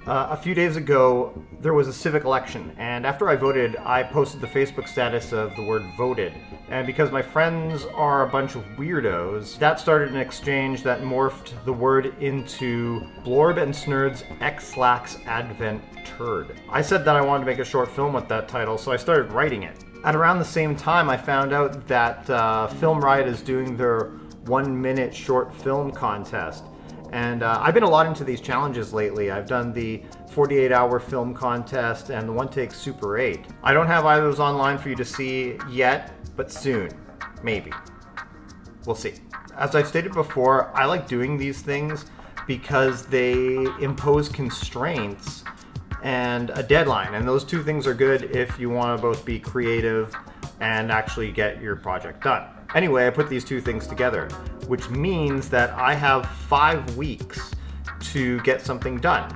A few days ago, there was a civic election, and after I voted, I posted the Facebook status of the word voted. And because my friends are a bunch of weirdos, that started an exchange that morphed the word into Blorb Snurd's X-Lax Advent Turd. I said that I wanted to make a short film with that title, so I started writing it. At around the same time, I found out that Film Riot is doing their 1-minute short film contest. And I've been a lot into these challenges lately. I've done the 48-hour film contest and the one-take Super 8. I don't have either of those online for you to see yet, but soon. Maybe. We'll see. As I've stated before, I like doing these things because they impose constraints and a deadline. And those two things are good if you want to both be creative and actually get your project done. Anyway, I put these two things together, which means that I have 5 weeks to get something done.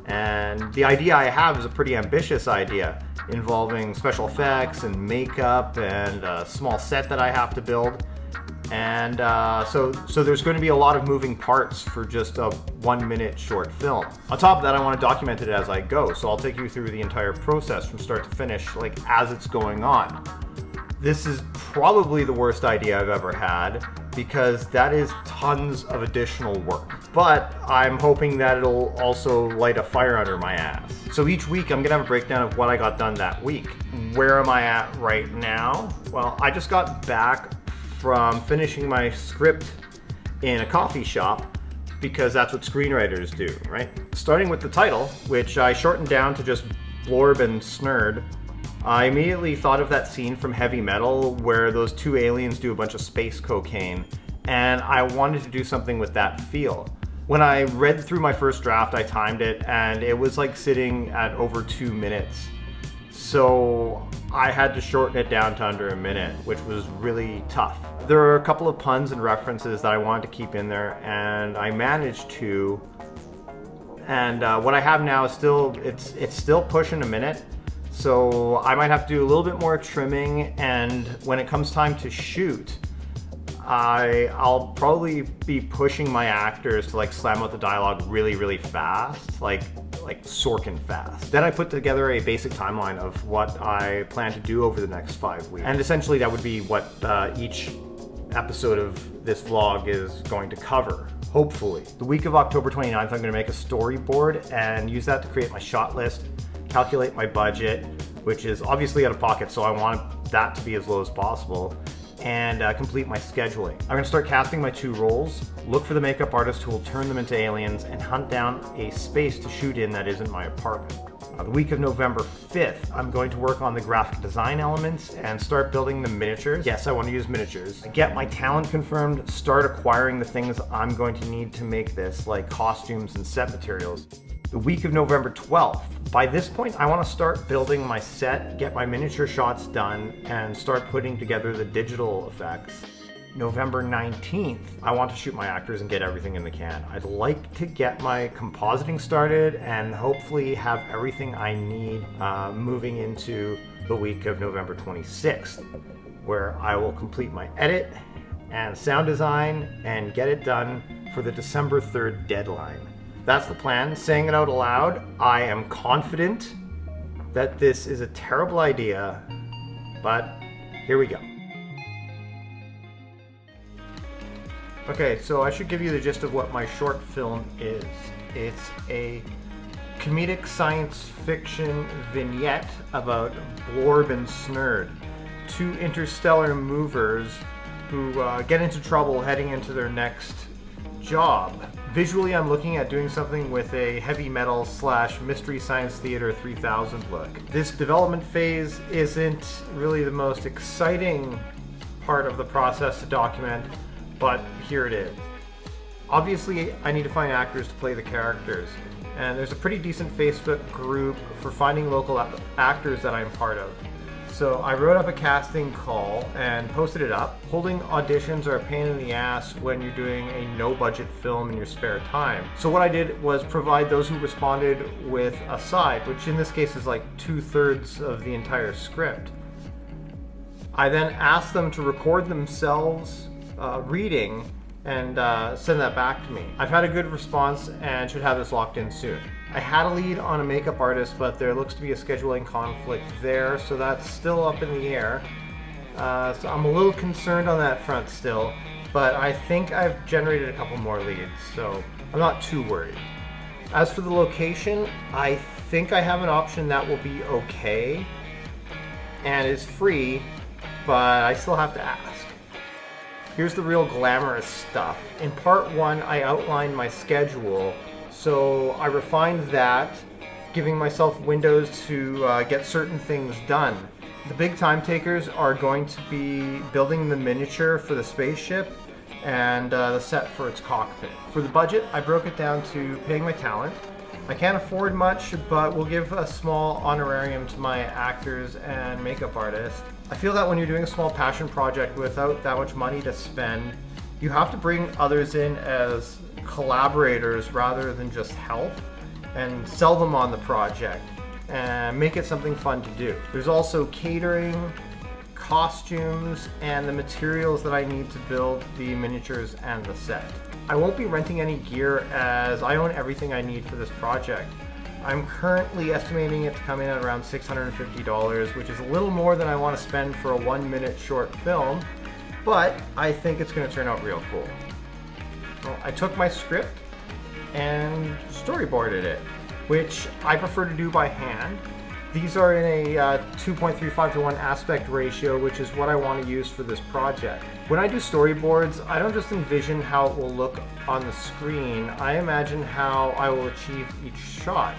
And the idea I have is a pretty ambitious idea involving special effects and makeup and a small set that I have to build. And so there's going to be a lot of moving parts for just a 1-minute short film. On top of that, I want to document it as I go, so I'll take you through the entire process from start to finish, like as it's going on. This is probably the worst idea I've ever had because that is tons of additional work. But I'm hoping that it'll also light a fire under my ass. So each week I'm gonna have a breakdown of what I got done that week. Where am I at right now? Well, I just got back from finishing my script in a coffee shop because that's what screenwriters do, right? Starting with the title, which I shortened down to just Blorb Snurd. I immediately thought of that scene from Heavy Metal where those two aliens do a bunch of space cocaine, and I wanted to do something with that feel. When I read through my first draft, I timed it, and it was like sitting at over 2 minutes. So I had to shorten it down to under a minute, which was really tough. There are a couple of puns and references that I wanted to keep in there, and I managed to. And what I have now is it's still pushing a minute. So I might have to do a little bit more trimming, and when it comes time to shoot, I'll probably be pushing my actors to like slam out the dialogue really, really fast, like Sorkin fast. Then I put together a basic timeline of what I plan to do over the next 5 weeks. And essentially that would be what each episode of this vlog is going to cover. Hopefully. The week of October 29th, I'm going to make a storyboard and use that to create my shot list, calculate my budget, which is obviously out of pocket, so I want that to be as low as possible, and complete my scheduling. I'm gonna start casting my 2 roles, look for the makeup artist who will turn them into aliens, and hunt down a space to shoot in that isn't my apartment. The week of November 5th, I'm going to work on the graphic design elements and start building the miniatures. Yes, I want to use miniatures. Get my talent confirmed, start acquiring the things I'm going to need to make this, like costumes and set materials. The week of November 12th. By this point, I want to start building my set, get my miniature shots done, and start putting together the digital effects. November 19th, I want to shoot my actors and get everything in the can. I'd like to get my compositing started and hopefully have everything I need moving into the week of November 26th, where I will complete my edit and sound design and get it done for the December 3rd deadline. That's the plan. Saying it out aloud, I am confident that this is a terrible idea, but here we go. Okay, so I should give you the gist of what my short film is. It's a comedic science fiction vignette about Blorb and Snurd, 2 interstellar movers who get into trouble heading into their next job. Visually, I'm looking at doing something with a heavy metal / mystery science theater 3000 look. This development phase isn't really the most exciting part of the process to document, but here it is. Obviously, I need to find actors to play the characters, and there's a pretty decent Facebook group for finding local actors that I'm part of. So I wrote up a casting call and posted it up. Holding auditions are a pain in the ass when you're doing a no-budget film in your spare time. So what I did was provide those who responded with a side, which in this case is like 2/3 of the entire script. I then asked them to record themselves reading and send that back to me. I've had a good response and should have this locked in soon. I had a lead on a makeup artist, but there looks to be a scheduling conflict there, so that's still up in the air. So I'm a little concerned on that front still, but I think I've generated a couple more leads, so I'm not too worried. As for the location, I think I have an option that will be okay and is free, but I still have to ask. Here's the real glamorous stuff. In part 1, I outlined my schedule, so I refined that, giving myself windows to get certain things done. The big time takers are going to be building the miniature for the spaceship and the set for its cockpit. For the budget, I broke it down to paying my talent. I can't afford much, but we'll give a small honorarium to my actors and makeup artists. I feel that when you're doing a small passion project without that much money to spend, you have to bring others in as collaborators rather than just help, and sell them on the project and make it something fun to do. There's also catering, costumes, and the materials that I need to build the miniatures and the set. I won't be renting any gear as I own everything I need for this project. I'm currently estimating it to come in at around $650, which is a little more than I want to spend for a 1-minute short film, but I think it's going to turn out real cool. Well, I took my script and storyboarded it, which I prefer to do by hand. These are in a 2.35 to 1 aspect ratio, which is what I want to use for this project. When I do storyboards, I don't just envision how it will look on the screen, I imagine how I will achieve each shot.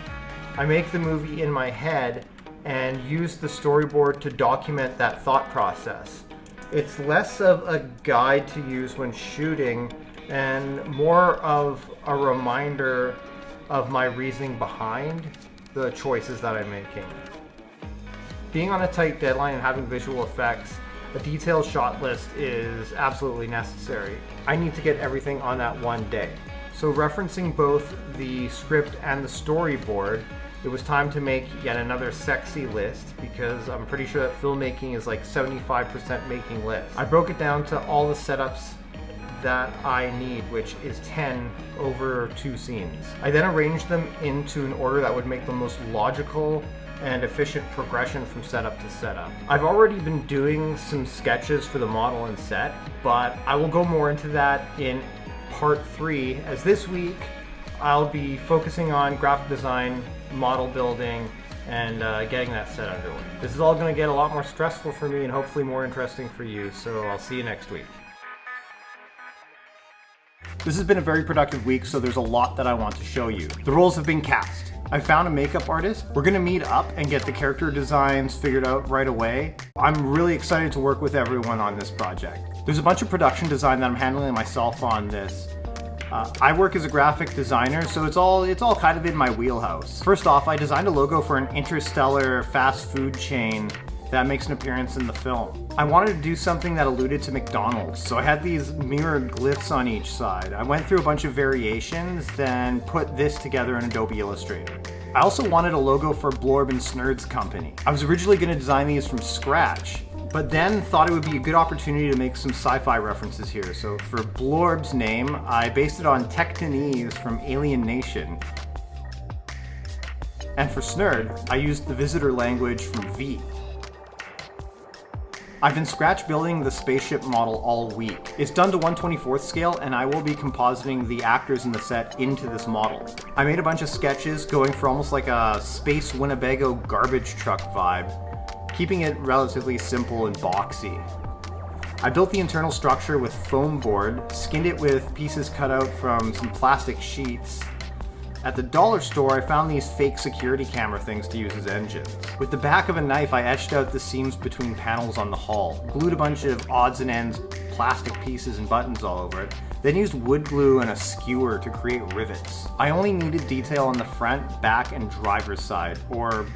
I make the movie in my head and use the storyboard to document that thought process. It's less of a guide to use when shooting and more of a reminder of my reasoning behind the choices that I'm making. Being on a tight deadline and having visual effects, a detailed shot list is absolutely necessary. I need to get everything on that one day. So referencing both the script and the storyboard, it was time to make yet another sexy list because I'm pretty sure that filmmaking is like 75% making lists. I broke it down to all the setups that I need, which is 10 over 2 scenes. I then arranged them into an order that would make the most logical and efficient progression from setup to setup. I've already been doing some sketches for the model and set, but I will go more into that in part 3, as this week I'll be focusing on graphic design, model building, and getting that set underway. This is all going to get a lot more stressful for me and hopefully more interesting for you, so I'll see you next week. This has been a very productive week, so there's a lot that I want to show you. The roles have been cast. I found a makeup artist. We're gonna meet up and get the character designs figured out right away. I'm really excited to work with everyone on this project. There's a bunch of production design that I'm handling myself on this. I work as a graphic designer, so it's all kind of in my wheelhouse. First off, I designed a logo for an interstellar fast food chain that makes an appearance in the film. I wanted to do something that alluded to McDonald's, so I had these mirrored glyphs on each side. I went through a bunch of variations, then put this together in Adobe Illustrator. I also wanted a logo for Blorb Snurd's company. I was originally going to design these from scratch, but then thought it would be a good opportunity to make some sci-fi references here. So for Blorb's name, I based it on Tectonese from Alien Nation. And for Snurd, I used the visitor language from V. I've been scratch building the spaceship model all week. It's done to 1/24th scale, and I will be compositing the actors in the set into this model. I made a bunch of sketches going for almost like a space Winnebago garbage truck vibe, keeping it relatively simple and boxy. I built the internal structure with foam board, skinned it with pieces cut out from some plastic sheets. At the dollar store, I found these fake security camera things to use as engines. With the back of a knife, I etched out the seams between panels on the hull, glued a bunch of odds and ends plastic pieces and buttons all over it, then used wood glue and a skewer to create rivets. I only needed detail on the front, back, and driver's side, or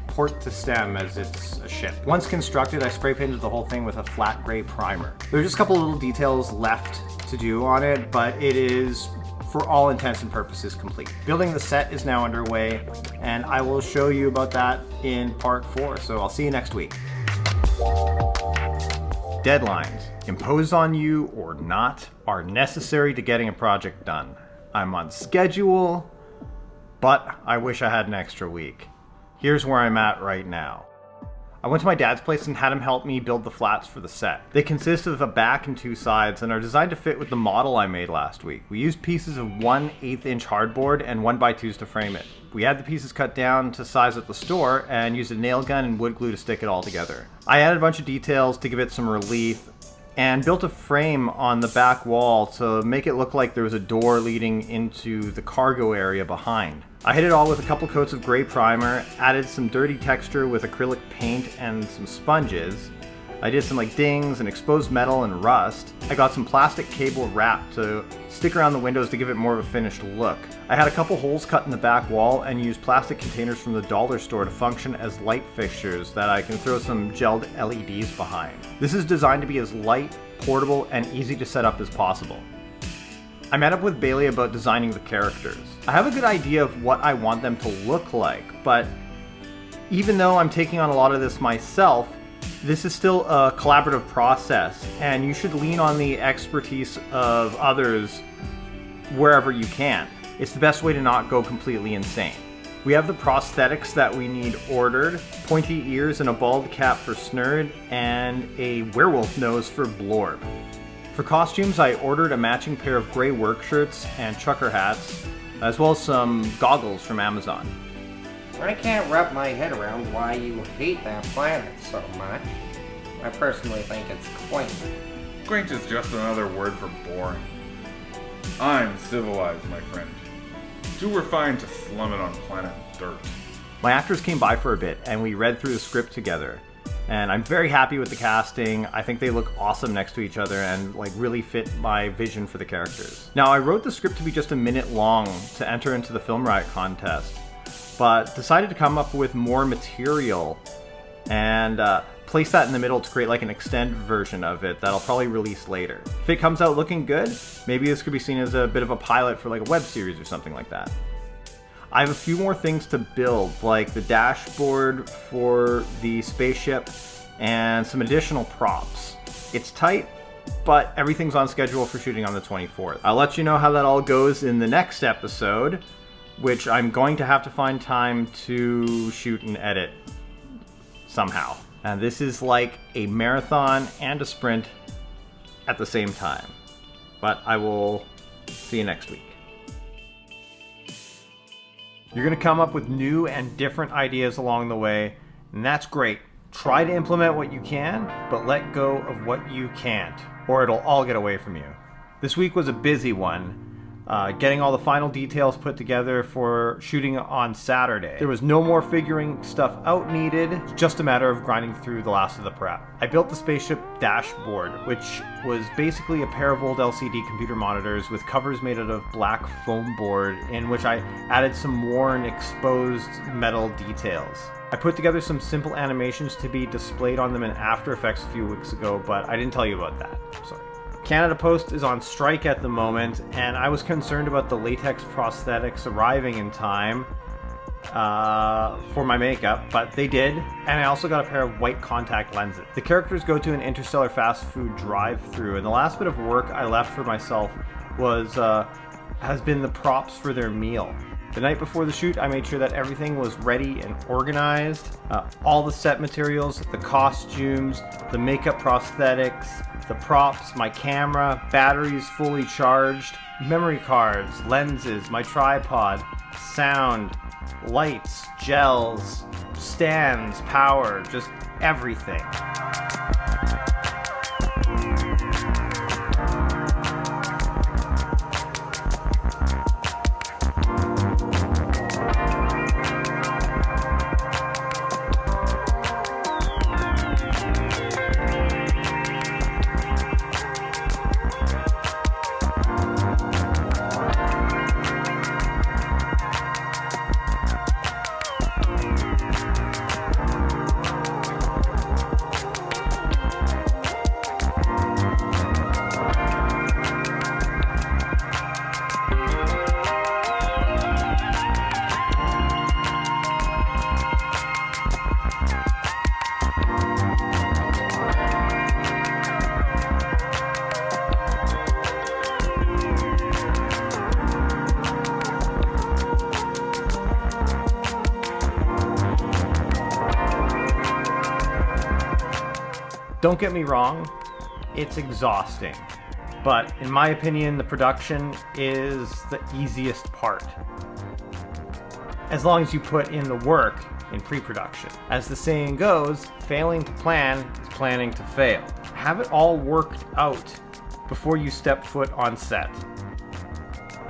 port to stem as it's a ship. Once constructed, I spray painted the whole thing with a flat gray primer. There are just a couple little details left to do on it, but it is, for all intents and purposes, complete. Building the set is now underway, and I will show you about that in part 4, so I'll see you next week. Deadlines. imposed on you or not, are necessary to getting a project done. I'm on schedule, but I wish I had an extra week. Here's where I'm at right now. I went to my dad's place and had him help me build the flats for the set. They consist of a back and 2 sides and are designed to fit with the model I made last week. We used pieces of 1/8 inch hardboard and 1x2s to frame it. We had the pieces cut down to size at the store and used a nail gun and wood glue to stick it all together. I added a bunch of details to give it some relief and built a frame on the back wall to make it look like there was a door leading into the cargo area behind. I hit it all with a couple coats of gray primer, added some dirty texture with acrylic paint and some sponges. I did some dings and exposed metal and rust. I got some plastic cable wrap to stick around the windows to give it more of a finished look. I had a couple holes cut in the back wall and used plastic containers from the dollar store to function as light fixtures that I can throw some gelled LEDs behind. This is designed to be as light, portable, and easy to set up as possible. I met up with Bailey about designing the characters. I have a good idea of what I want them to look like, but even though I'm taking on a lot of this myself, this is still a collaborative process, and you should lean on the expertise of others wherever you can. It's the best way to not go completely insane. We have the prosthetics that we need ordered, pointy ears and a bald cap for Snurd, and a werewolf nose for Blorb. For costumes, I ordered a matching pair of gray work shirts and trucker hats, as well as some goggles from Amazon. I can't wrap my head around why you hate that planet so much. I personally think it's quaint. Quaint is just another word for boring. I'm civilized, my friend. Too refined to slum it on planet dirt. My actors came by for a bit, and we read through the script together. And I'm very happy with the casting. I think they look awesome next to each other and really fit my vision for the characters. Now, I wrote the script to be just a minute long to enter into the Film Riot contest, but decided to come up with more material and place that in the middle to create an extended version of it that I'll probably release later. If it comes out looking good, maybe this could be seen as a bit of a pilot for a web series or something like that. I have a few more things to build, like the dashboard for the spaceship and some additional props. It's tight, but everything's on schedule for shooting on the 24th. I'll let you know how that all goes in the next episode, which I'm going to have to find time to shoot and edit somehow. And this is like a marathon and a sprint at the same time. But I will see you next week. You're going to come up with new and different ideas along the way, and that's great. Try to implement what you can, but let go of what you can't, or it'll all get away from you. This week was a busy one. Getting all the final details put together for shooting on Saturday. There was no more figuring stuff out needed, just a matter of grinding through the last of the prep. I built the spaceship dashboard, which was basically a pair of old LCD computer monitors with covers made out of black foam board, in which I added some worn, exposed metal details. I put together some simple animations to be displayed on them in After Effects a few weeks ago, but I didn't tell you about that. Sorry. Canada Post is on strike at the moment, and I was concerned about the latex prosthetics arriving in time for my makeup, but they did, and I also got a pair of white contact lenses. The characters go to an interstellar fast food drive-thru, and the last bit of work I left for myself has been the props for their meal. The night before the shoot, I made sure that everything was ready and organized. All the set materials, the costumes, the makeup prosthetics, the props, my camera, batteries fully charged, memory cards, lenses, my tripod, sound, lights, gels, stands, power, just everything. Don't get me wrong, it's exhausting. But in my opinion, the production is the easiest part. As long as you put in the work in pre-production. As the saying goes, failing to plan is planning to fail. Have it all worked out before you step foot on set.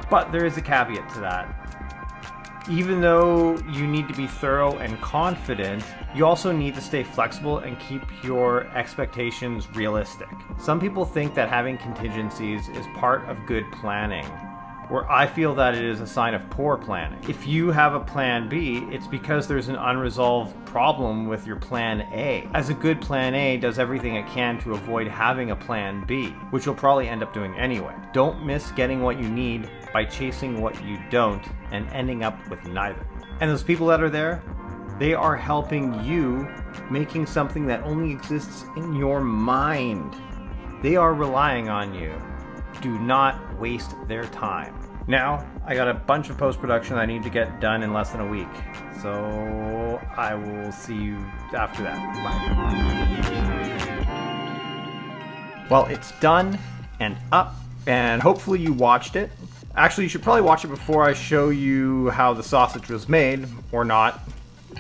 But there is a caveat to that. Even though you need to be thorough and confident, you also need to stay flexible and keep your expectations realistic. Some people think that having contingencies is part of good planning, where I feel that it is a sign of poor planning. If you have a plan B, it's because there's an unresolved problem with your plan A, as a good plan A does everything it can to avoid having a plan B, which you'll probably end up doing anyway. Don't miss getting what you need by chasing what you don't and ending up with neither. And those people that are there, they are helping you making something that only exists in your mind. They are relying on you. Do not waste their time. Now, I got a bunch of post-production I need to get done in less than a week. So I will see you after that. Bye. Well, it's done and up, and hopefully you watched it. Actually, you should probably watch it before I show you how the sausage was made, or not.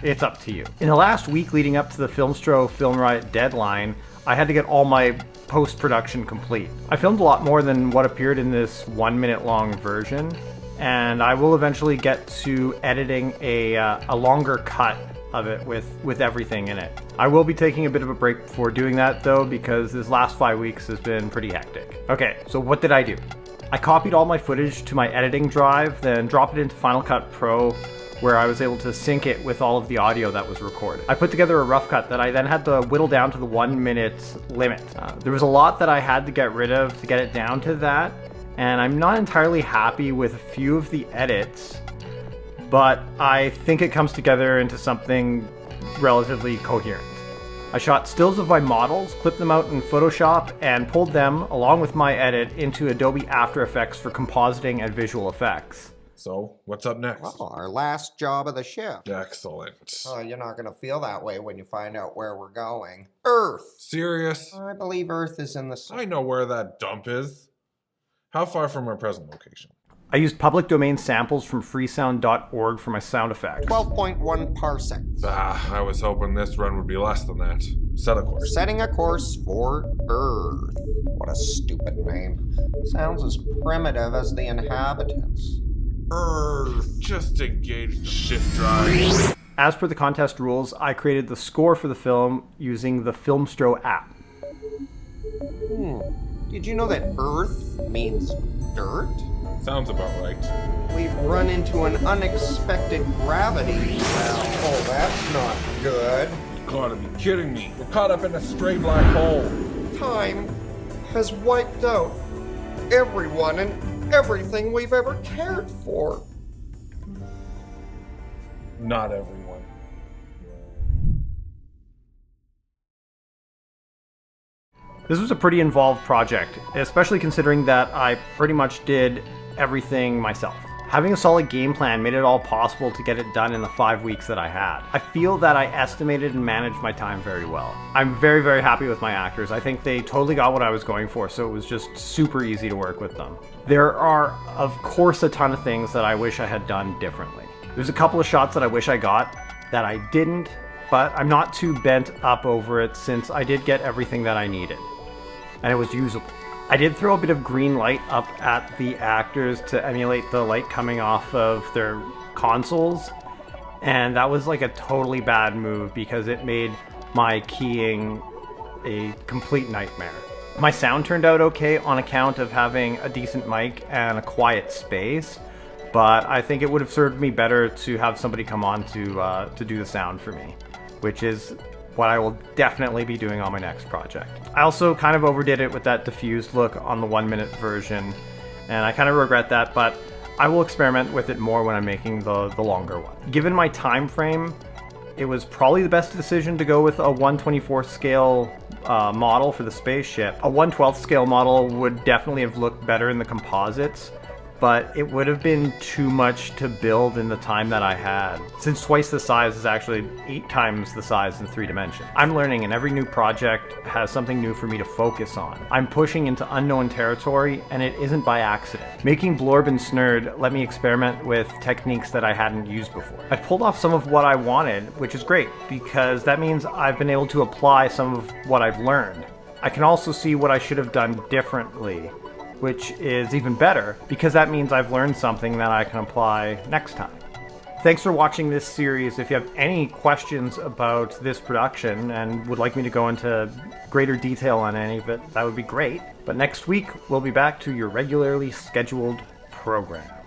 It's up to you. In the last week leading up to the Filmstro Film Riot deadline, I had to get all my post-production complete. I filmed a lot more than what appeared in this 1 minute long version, and I will eventually get to editing a longer cut of it with everything in it. I will be taking a bit of a break before doing that though, because this last 5 weeks has been pretty hectic. Okay, so what did I do? I copied all my footage to my editing drive, then dropped it into Final Cut Pro, where I was able to sync it with all of the audio that was recorded. I put together a rough cut that I then had to whittle down to the 1 minute limit. There was a lot that I had to get rid of to get it down to that, and I'm not entirely happy with a few of the edits, but I think it comes together into something relatively coherent. I shot stills of my models, clipped them out in Photoshop, and pulled them, along with my edit, into Adobe After Effects for compositing and visual effects. So, what's up next? Well, our last job of the shift. Excellent. Oh, you're not gonna feel that way when you find out where we're going. Earth! Serious? I believe Earth is in the sun. I know where that dump is. How far from our present location? I used public domain samples from freesound.org for my sound effects. 12.1 parsecs. I was hoping this run would be less than that. Set a course. Setting a course for Earth. What a stupid name. Sounds as primitive as the inhabitants. Earth. Just engage the shift drive. As per the contest rules, I created the score for the film using the Filmstro app. Did you know that Earth means dirt? Sounds about right. We've run into an unexpected gravity. Well, oh, that's not good. You gotta be kidding me. We're caught up in a stray black hole. Time has wiped out everyone and everything we've ever cared for. Not everyone. This was a pretty involved project, especially considering that I pretty much did everything myself. Having a solid game plan made it all possible to get it done in the 5 weeks that I had. I feel that I estimated and managed my time very well. I'm very, very happy with my actors. I think they totally got what I was going for, so it was just super easy to work with them. There are, of course, a ton of things that I wish I had done differently. There's a couple of shots that I wish I got that I didn't, but I'm not too bent up over it since I did get everything that I needed, and it was usable. I did throw a bit of green light up at the actors to emulate the light coming off of their consoles, and that was like a totally bad move because it made my keying a complete nightmare. My sound turned out okay on account of having a decent mic and a quiet space, but I think it would have served me better to have somebody come on to do the sound for me, which is what I will definitely be doing on my next project. I also kind of overdid it with that diffused look on the 1 minute version, and I kind of regret that, but I will experiment with it more when I'm making the longer one. Given my time frame, it was probably the best decision to go with a 1/24 scale model for the spaceship. A 1/12 scale model would definitely have looked better in the composites, but it would have been too much to build in the time that I had, since twice the size is actually 8 times the size in 3 dimensions. I'm learning, and every new project has something new for me to focus on. I'm pushing into unknown territory, and it isn't by accident. Making Blorb Snurd let me experiment with techniques that I hadn't used before. I've pulled off some of what I wanted, which is great, because that means I've been able to apply some of what I've learned. I can also see what I should have done differently, which is even better, because that means I've learned something that I can apply next time. Thanks for watching this series. If you have any questions about this production and would like me to go into greater detail on any of it, that would be great. But next week, we'll be back to your regularly scheduled program.